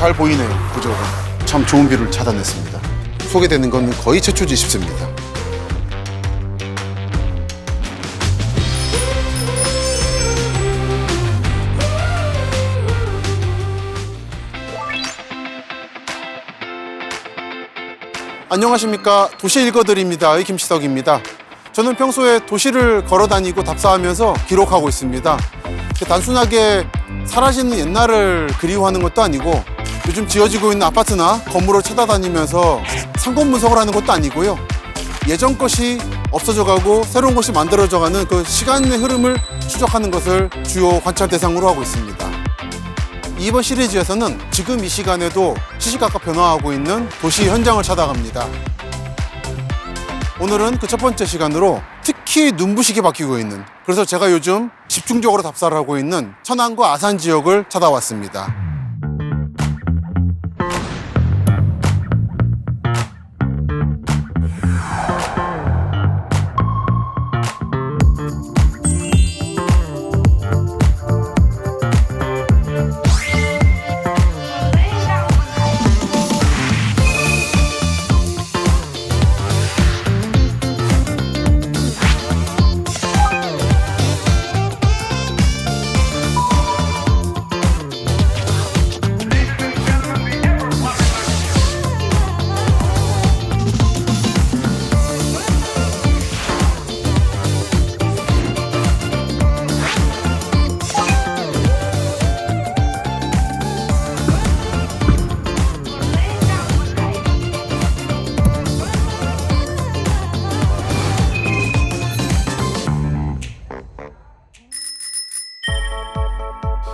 잘 보이네요, 구조가. 참 좋은 뷰를 찾아냈습니다. 소개되는 건 거의 최초지 싶습니다. 안녕하십니까. 도시 읽어드립니다의 김시덕입니다. 저는 평소에 도시를 걸어다니고 답사하면서 기록하고 있습니다. 단순하게 사라지는 옛날을 그리워하는 것도 아니고 요즘 지어지고 있는 아파트나 건물을 찾아다니면서 상권 분석을 하는 것도 아니고요. 예전 것이 없어져가고 새로운 것이 만들어져가는 그 시간의 흐름을 추적하는 것을 주요 관찰 대상으로 하고 있습니다. 이번 시리즈에서는 지금 이 시간에도 시시각각 변화하고 있는 도시 현장을 찾아갑니다. 오늘은 그 첫 번째 시간으로 특히 눈부시게 바뀌고 있는, 그래서 제가 요즘 집중적으로 답사를 하고 있는 천안과 아산 지역을 찾아왔습니다.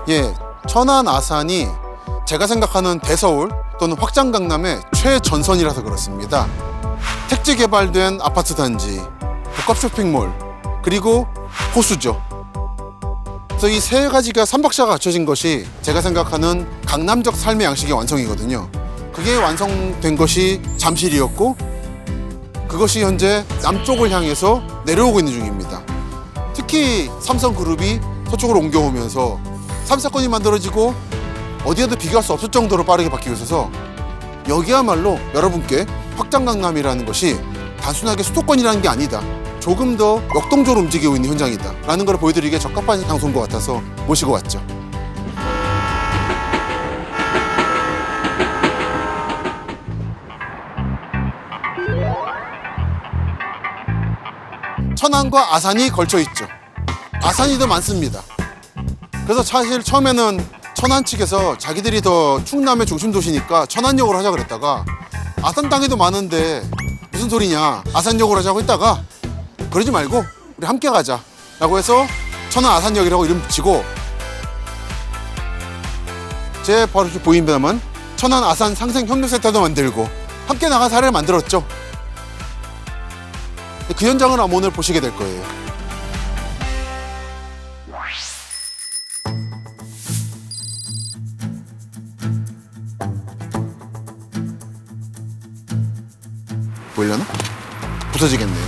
예, 천안 아산이 제가 생각하는 대서울 또는 확장 강남의 최전선이라서 그렇습니다. 택지 개발된 아파트 단지, 복합 쇼핑몰, 그리고 호수죠. 그래서 이 세 가지가 삼박자가 갖춰진 것이 제가 생각하는 강남적 삶의 양식의 완성이거든요. 그게 완성된 것이 잠실이었고 그것이 현재 남쪽을 향해서 내려오고 있는 중입니다. 특히 삼성그룹이 서쪽으로 옮겨오면서 3사건이 만들어지고 어디에도 비교할 수 없을 정도로 빠르게 바뀌고 있어서 여기야말로 여러분께 확장 강남이라는 것이 단순하게 수도권이라는 게 아니다, 조금 더 역동적으로 움직이고 있는 현장이다 라는 걸 보여드리기에 적합한 장소인 것 같아서 모시고 왔죠. 천안과 아산이 걸쳐 있죠. 아산이 더 많습니다. 그래서 사실 처음에는 천안 측에서 자기들이 더 충남의 중심 도시니까 천안역으로 하자 그랬다가 아산 땅에도 많은데 무슨 소리냐, 아산역으로 하자고 했다가 그러지 말고 우리 함께 가자 라고 해서 천안 아산역이라고 이름 붙이고, 제 바로 이렇게 보입니다만 천안 아산 상생협력센터도 만들고 함께 나간 사례를 만들었죠. 그 현장을 아마 오늘 보시게 될 거예요. 보이려나? 부서지겠네요.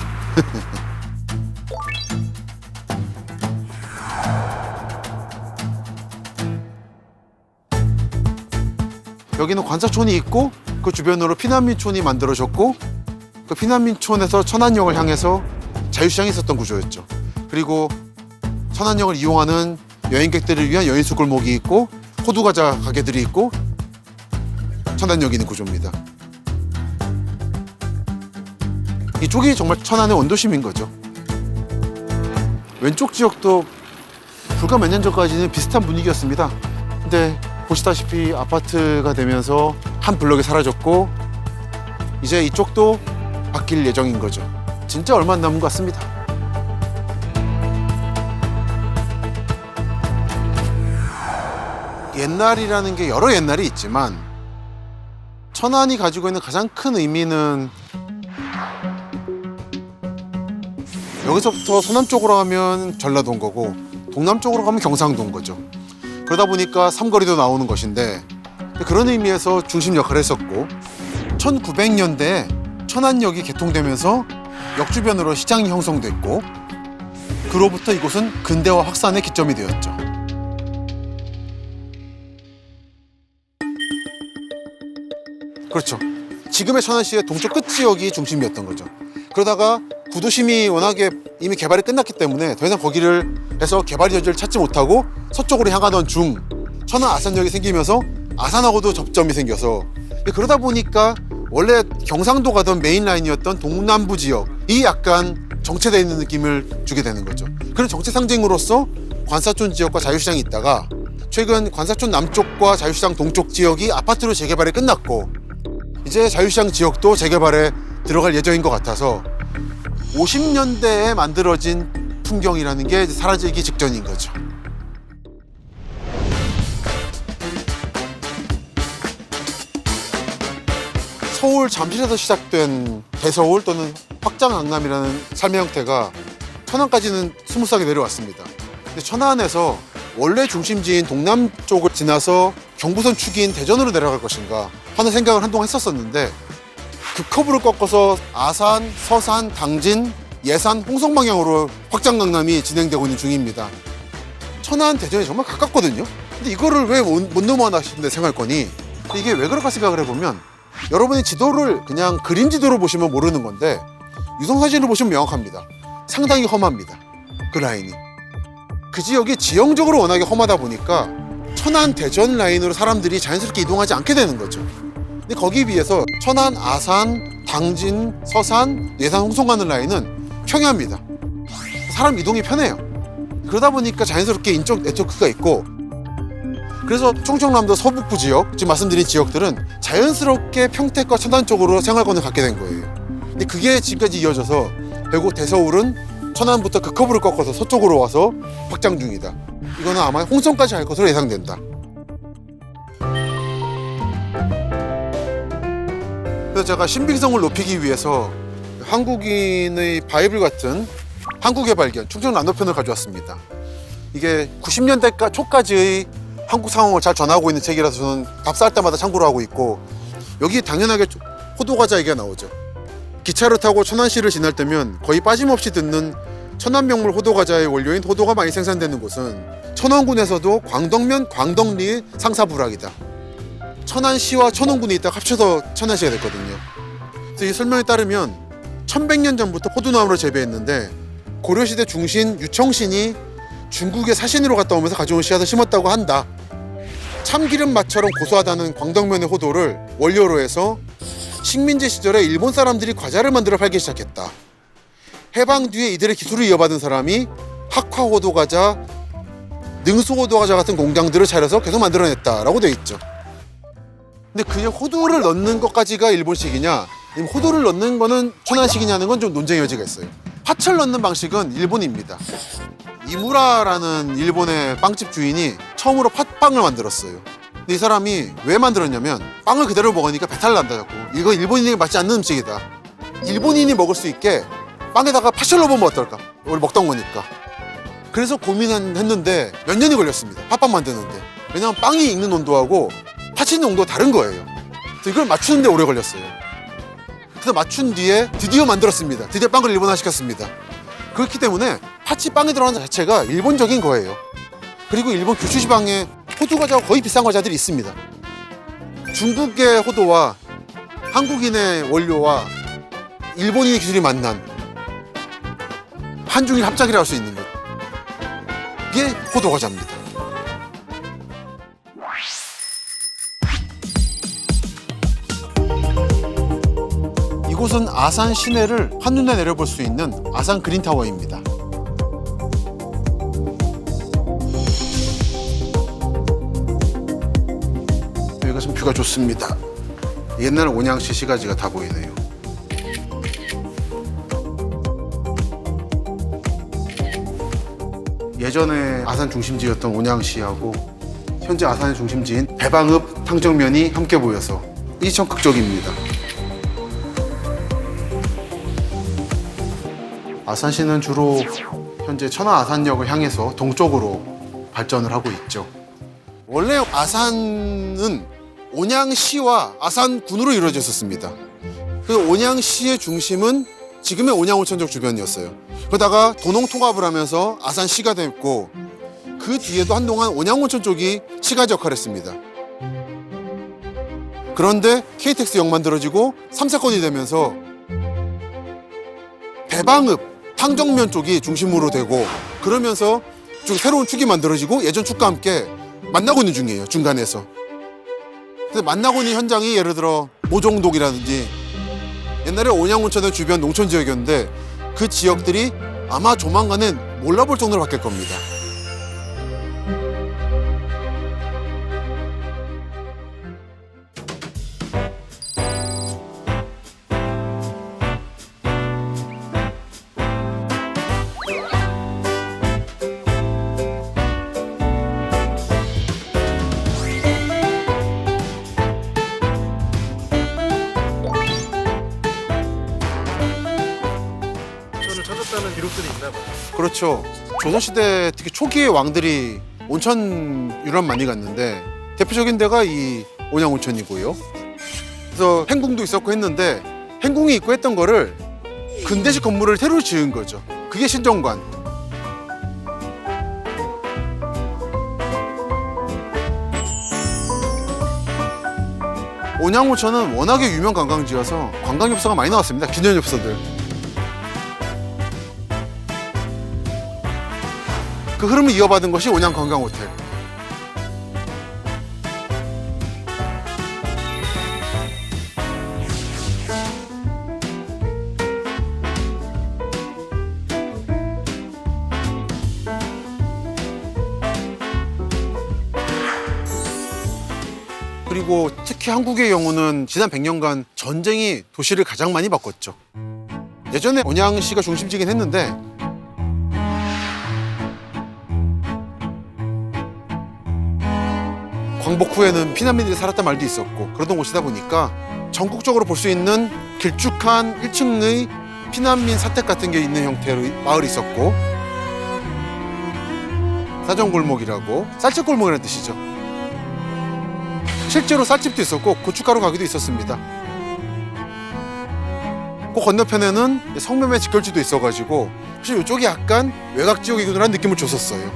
여기는 관사촌이 있고 그 주변으로 피난민촌이 만들어졌고 그 피난민촌에서 천안역을 향해서 자유시장이 있었던 구조였죠. 그리고 천안역을 이용하는 여행객들을 위한 여인수 골목이 있고 호두과자 가게들이 있고 천안역이 있는 구조입니다. 이쪽이 정말 천안의 원도심인 거죠. 왼쪽 지역도 불과 몇 년 전까지는 비슷한 분위기였습니다. 근데 보시다시피 아파트가 되면서 한 블록이 사라졌고 이제 이쪽도 바뀔 예정인 거죠. 진짜 얼마 안 남은 것 같습니다. 옛날이라는 게 여러 옛날이 있지만 천안이 가지고 있는 가장 큰 의미는 여기서부터 서남쪽으로 가면 전라도인 거고 동남쪽으로 가면 경상도인 거죠. 그러다 보니까 삼거리도 나오는 것인데 그런 의미에서 중심 역할을 했었고 1900년대에 천안역이 개통되면서 역 주변으로 시장이 형성됐고 그로부터 이곳은 근대화 확산의 기점이 되었죠. 그렇죠. 지금의 천안시의 동쪽 끝 지역이 중심이었던 거죠. 그러다가 구도심이 워낙에 이미 개발이 끝났기 때문에 더 이상 거기를 해서 개발 여지를 찾지 못하고 서쪽으로 향하던 중 천안 아산역이 생기면서 아산하고도 접점이 생겨서, 그러다 보니까 원래 경상도 가던 메인 라인이었던 동남부 지역이 약간 정체되어 있는 느낌을 주게 되는 거죠. 그런 정체 상징으로서 관사촌 지역과 자유시장이 있다가 최근 관사촌 남쪽과 자유시장 동쪽 지역이 아파트로 재개발이 끝났고 이제 자유시장 지역도 재개발에 들어갈 예정인 것 같아서 50년대에 만들어진 풍경이라는 게 이제 사라지기 직전인 거죠. 서울 잠실에서 시작된 대서울 또는 확장 강남이라는 삶의 형태가 천안까지는 스무스하게 내려왔습니다. 근데 천안에서 원래 중심지인 동남 쪽을 지나서 경부선 축인 대전으로 내려갈 것인가 하는 생각을 한동안 했었었는데 그 커브를 꺾어서 아산, 서산, 당진, 예산, 홍성 방향으로 확장 강남이 진행되고 있는 중입니다. 천안, 대전이 정말 가깝거든요. 근데 이거를 왜 못 넘어가나 싶은데 생활권이 이게 왜 그럴까 생각을 해보면 여러분이 지도를 그냥 그림 지도로 보시면 모르는 건데 유성사진을 보시면 명확합니다. 상당히 험합니다. 그 라인이. 그 지역이 지형적으로 워낙에 험하다 보니까 천안, 대전 라인으로 사람들이 자연스럽게 이동하지 않게 되는 거죠. 근데 거기에 비해서 천안, 아산, 당진, 서산, 예산, 홍성 가는 라인은 평야입니다. 사람 이동이 편해요. 그러다 보니까 자연스럽게 인적 네트워크가 있고 그래서 충청남도 서북부 지역, 지금 말씀드린 지역들은 자연스럽게 평택과 천안 쪽으로 생활권을 갖게 된 거예요. 근데 그게 지금까지 이어져서 결국 대서울은 천안부터 그 커브를 꺾어서 서쪽으로 와서 확장 중이다. 이거는 아마 홍성까지 갈 것으로 예상된다. 그래서 제가 신빙성을 높이기 위해서 한국인의 바이블 같은 한국의 발견, 충청남도편을 가져왔습니다. 이게 90년대 초까지의 한국 상황을 잘 전하고 있는 책이라서 저는 답사할 때마다 참고를 하고 있고 여기 당연하게 호두과자 얘기가 나오죠. 기차를 타고 천안시를 지날 때면 거의 빠짐없이 듣는 천안명물 호두과자의 원료인 호두가 많이 생산되는 곳은 천원군에서도 광덕면 광덕리의 상사부락이다. 천안시와 천원군이 있다가 합쳐서 천안시가 됐거든요. 그래서 이 설명에 따르면 1100년 전부터 호두나무를 재배했는데 고려시대 중신 유청신이 중국의 사신으로 갔다 오면서 가져온 씨앗을 심었다고 한다. 참기름 맛처럼 고소하다는 광덕면의 호두를 원료로 해서 식민지 시절에 일본 사람들이 과자를 만들어 팔기 시작했다. 해방 뒤에 이들의 기술을 이어받은 사람이 학화호두과자, 능수호두과자 같은 공장들을 차려서 계속 만들어냈다라고 되어 있죠. 근데 그냥 호두를 넣는 것까지가 일본식이냐 호두를 넣는 거는 천안식이냐는 건 좀 논쟁의 여지가 있어요. 파철 넣는 방식은 일본입니다. 이무라라는 일본의 빵집 주인이 처음으로 팥빵을 만들었어요. 근데 이 사람이 왜 만들었냐면 빵을 그대로 먹으니까 배탈 난다 자꾸. 이거 일본인에게 맞지 않는 음식이다. 일본인이 먹을 수 있게 빵에다가 팥을 넣어보면 어떨까? 원래 먹던 거니까. 그래서 고민했는데 몇 년이 걸렸습니다. 팥빵 만드는데. 왜냐면 빵이 익는 온도하고 팥이 있는 온도가 다른 거예요. 그래서 이걸 맞추는데 오래 걸렸어요. 그래서 맞춘 뒤에 드디어 만들었습니다. 드디어 빵을 일본화 시켰습니다. 그렇기 때문에 팥이 빵에 들어가는 자체가 일본적인 거예요. 그리고 일본 규슈 지방에 호두 과자와 거의 비싼 과자들이 있습니다. 중국의 호두와 한국인의 원료와 일본인의 기술이 만난 한중일 합작이라고 할 수 있는 것. 이게 호두 과자입니다. 이곳은 아산 시내를 한눈에 내려볼 수 있는 아산 그린타워입니다. 여기가 좀 뷰가 좋습니다. 옛날 온양시 시가지가 다 보이네요. 예전에 아산 중심지였던 온양시하고 현재 아산의 중심지인 대방읍 탕정면이 함께 보여서 이천극적입니다. 아산시는 주로 현재 천안 아산역을 향해서 동쪽으로 발전을 하고 있죠. 원래 아산은 온양시와 아산군으로 이루어져 있었습니다. 그 온양시의 중심은 지금의 온양온천역 주변이었어요. 그러다가 도농통합을 하면서 아산시가 됐고 그 뒤에도 한동안 온양온천 쪽이 시가지 역할을 했습니다. 그런데 KTX역 만들어지고 3사건이 되면서 대방읍, 탕정면 쪽이 중심으로 되고 그러면서 좀 새로운 축이 만들어지고 예전 축과 함께 만나고 있는 중이에요, 중간에서. 근데 만나고 있는 현장이 예를 들어 모종동이라든지 옛날에 온양온천의 주변 농촌 지역이었는데 그 지역들이 아마 조만간엔 몰라볼 정도로 바뀔 겁니다. 찾았다는 기록들이 있나 봐요. 그렇죠. 조선시대 특히 초기의 왕들이 온천 유람 많이 갔는데 대표적인 데가 이 온양온천이고요. 그래서 행궁도 있었고 했는데 행궁이 있고 했던 거를 근대식 건물을 새로 지은 거죠. 그게 신정관. 온양온천은 워낙에 유명 관광지여서 관광엽서가 많이 나왔습니다. 기념엽서들. 그 흐름을 이어받은 것이 온양관광호텔. 그리고 특히 한국의 경우는 지난 100년간 전쟁이 도시를 가장 많이 바꿨죠. 예전에 온양시가 중심지긴 했는데 광복 후에는 피난민들이 살았단 말도 있었고 그러던 곳이다 보니까 전국적으로 볼 수 있는 길쭉한 1층의 피난민 사택 같은 게 있는 형태의 마을이 있었고 사정골목이라고 쌀집골목이라는 뜻이죠. 실제로 쌀집도 있었고 고춧가루 가게도 있었습니다. 그 건너편에는 성매매 직결지도 있어가지고 사실 이쪽이 약간 외곽지역이구나라는 느낌을 줬었어요.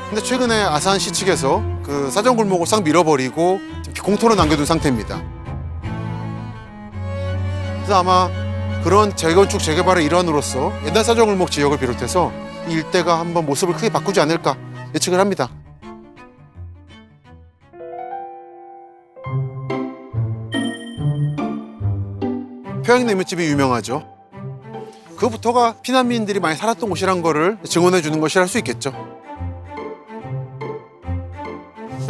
근데 최근에 아산시 측에서 그 사정골목을 싹 밀어버리고 공터로 남겨둔 상태입니다. 그래서 아마 그런 재건축 재개발의 일환으로서 옛날 사정골목 지역을 비롯해서 이 일대가 한번 모습을 크게 바꾸지 않을까 예측을 합니다. 평양냉면집이 유명하죠. 그부터가 피난민들이 많이 살았던 곳이란 거를 증언해 주는 것이라 할 수 있겠죠.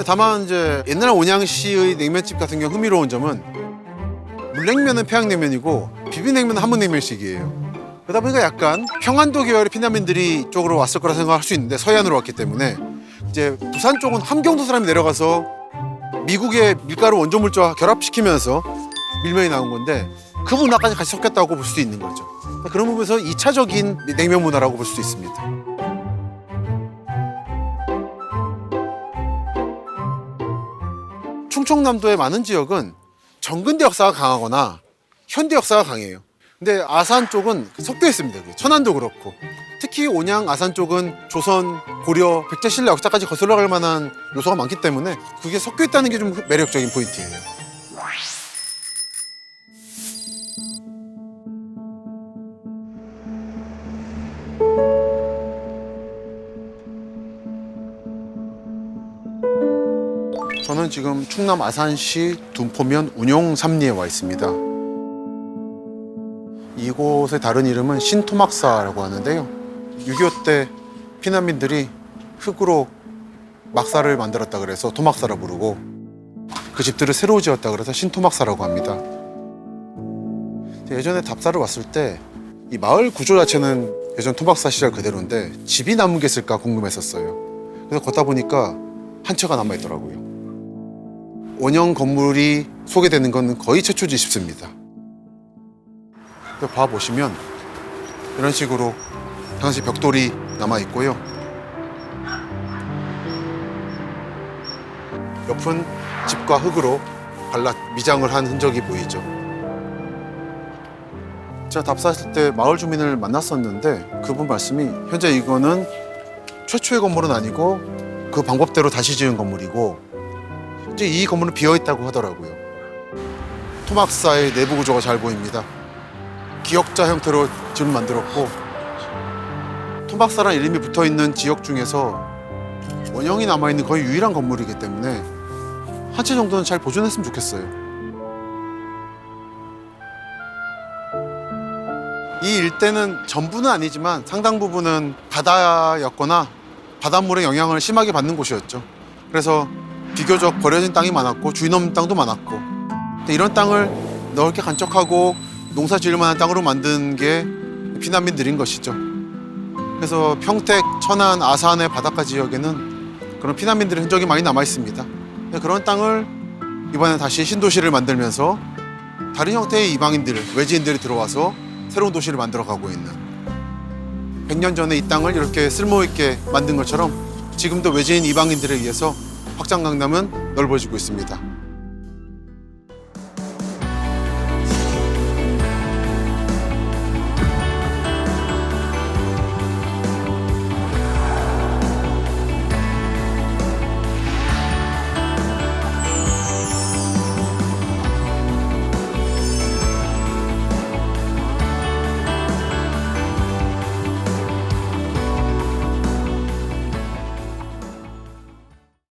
다만 이제 옛날 온양시의 냉면집 같은 경우 흥미로운 점은 물냉면은 평양냉면이고 비빔냉면은 함흥냉면식이에요. 그러다 보니까 약간 평안도 계열의 피난민들이 이쪽으로 왔을 거라 생각할 수 있는데 서해안으로 왔기 때문에 이제 부산 쪽은 함경도 사람이 내려가서 미국의 밀가루 원조물질과 결합시키면서 밀면이 나온 건데 그 문화까지 같이 섞였다고 볼 수도 있는 거죠. 그런 부분에서 2차적인 냉면 문화라고 볼 수도 있습니다. 충청남도의 많은 지역은 정근대 역사가 강하거나 현대 역사가 강해요. 근데 아산 쪽은 섞여 있습니다. 천안도 그렇고 특히 온양 아산 쪽은 조선, 고려, 백제신라 역사까지 거슬러 갈 만한 요소가 많기 때문에 그게 섞여 있다는 게 좀 매력적인 포인트예요. 저는 지금 충남 아산시 둔포면 운용삼리에 와 있습니다. 이곳의 다른 이름은 신토막사라고 하는데요. 6.25 때 피난민들이 흙으로 막사를 만들었다 그래서 토막사라 부르고 그 집들을 새로 지었다 그래서 신토막사라고 합니다. 예전에 답사를 왔을 때 이 마을 구조 자체는 예전 토막사 시절 그대로인데 집이 남은 게 있을까 궁금했었어요. 그래서 걷다 보니까 한 채가 남아있더라고요. 원형 건물이 소개되는 건 거의 최초지 싶습니다. 봐보시면 이런 식으로 당시 벽돌이 남아있고요. 옆은 집과 흙으로 발라 미장을 한 흔적이 보이죠. 제가 답사했을 때 마을 주민을 만났었는데 그분 말씀이 현재 이거는 최초의 건물은 아니고 그 방법대로 다시 지은 건물이고 이제 이 건물은 비어 있다고 하더라고요. 토막사의 내부 구조가 잘 보입니다. 기역자 형태로 집을 만들었고 토막사라는 이름이 붙어있는 지역 중에서 원형이 남아있는 거의 유일한 건물이기 때문에 한 채 정도는 잘 보존했으면 좋겠어요. 이 일대는 전부는 아니지만 상당 부분은 바다였거나 바닷물의 영향을 심하게 받는 곳이었죠. 그래서 비교적 버려진 땅이 많았고 주인 없는 땅도 많았고, 근데 이런 땅을 넓게 간척하고 농사 지을 만한 땅으로 만든 게 피난민들인 것이죠. 그래서 평택, 천안, 아산의 바닷가 지역에는 그런 피난민들의 흔적이 많이 남아 있습니다. 그런 땅을 이번에 다시 신도시를 만들면서 다른 형태의 이방인들, 외지인들이 들어와서 새로운 도시를 만들어가고 있는, 100년 전에 이 땅을 이렇게 쓸모있게 만든 것처럼 지금도 외지인 이방인들에 의해서 확장 강남은 넓어지고 있습니다.